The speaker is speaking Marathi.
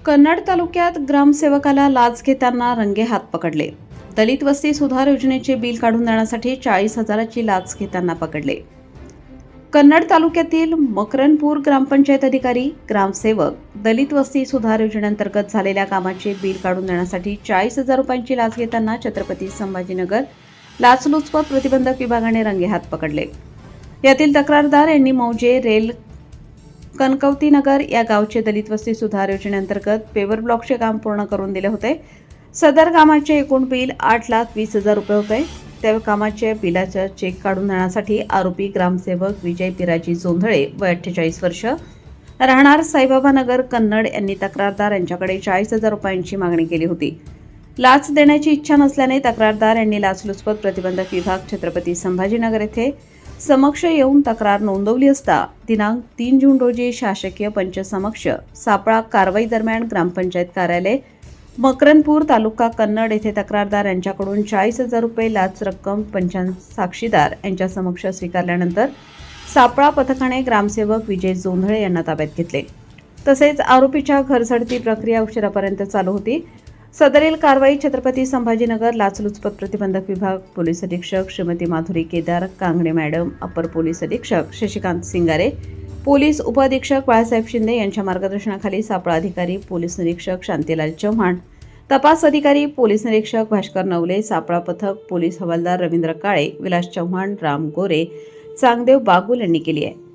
कन्नड तालुक्यात ग्रामसेवकाला लाच घेताना रंगेहात पकडले. दलित वस्ती सुधार योजनेचे बिल काढून देण्यासाठी 40,000ची लाच घेताना पकडले. कन्नड तालुक्यातील मकरनपूर ग्रामपंचायत अधिकारी, ग्रामसेवक दलित वस्ती सुधार योजनेअंतर्गत झालेल्या कामाचे बिल काढून देण्यासाठी 40,000 रुपयांची लाच घेताना छत्रपती संभाजीनगर लाचलुचपत प्रतिबंधक विभागाने रंगेहात पकडले. यातील तक्रारदार यांनी मौजे रेल कनकवतीनगर या गावचे दलित वस्ती सुधार योजनेअंतर्गत पेवर ब्लॉकचे काम पूर्ण करून दिले होते. सदर कामाचे एकूण बिल 8,20,000 रुपये होते. त्या कामाच्या बिलाचा चेक काढून देण्यासाठी आरोपी ग्रामसेवक विजय पिराजी जोंधळे वय 48 वर्ष राहणार साईबाबा नगर कन्नड यांनी तक्रारदार यांच्याकडे 40,000 रुपयांची मागणी केली होती. लाच देण्याची इच्छा नसल्याने तक्रारदार यांनी लाचलुचपत प्रतिबंधक विभाग छत्रपती संभाजीनगर येथे समक्ष येऊन तक्रार नोंदवली असता दिनांक 3 जून रोजी शासकीय पंच समक्ष सापळा कारवाई दरम्यान ग्रामपंचायत कार्यालय मकरनपूर तालुका कन्नड येथे तक्रारदार यांच्याकडून 40,000 रुपये लाच रक्कम साक्षीदार यांच्या समक्ष स्वीकारल्यानंतर सापळा पथकाने ग्रामसेवक विजय जोंधळे यांना ताब्यात घेतले. तसेच आरोपीच्या घरझडती प्रक्रिया उशिरापर्यंत चालू होती. सदरील कारवाई छत्रपती संभाजीनगर लाचलुचपत प्रतिबंधक विभाग पोलीस अधीक्षक श्रीमती माधुरी केदार कांगणे मॅडम, अपर पोलीस अधीक्षक शशिकांत सिंगारे, पोलीस उपअधीक्षक बाळासाहेब शिंदे यांच्या मार्गदर्शनाखाली सापळा अधिकारी पोलीस निरीक्षक शांतीलाल चव्हाण, तपास अधिकारी पोलीस निरीक्षक भास्कर नवले, सापळा पथक पोलीस हवालदार रवींद्र काळे, विलास चव्हाण, राम गोरे, चांगदेव बागुल यांनी केली आहे.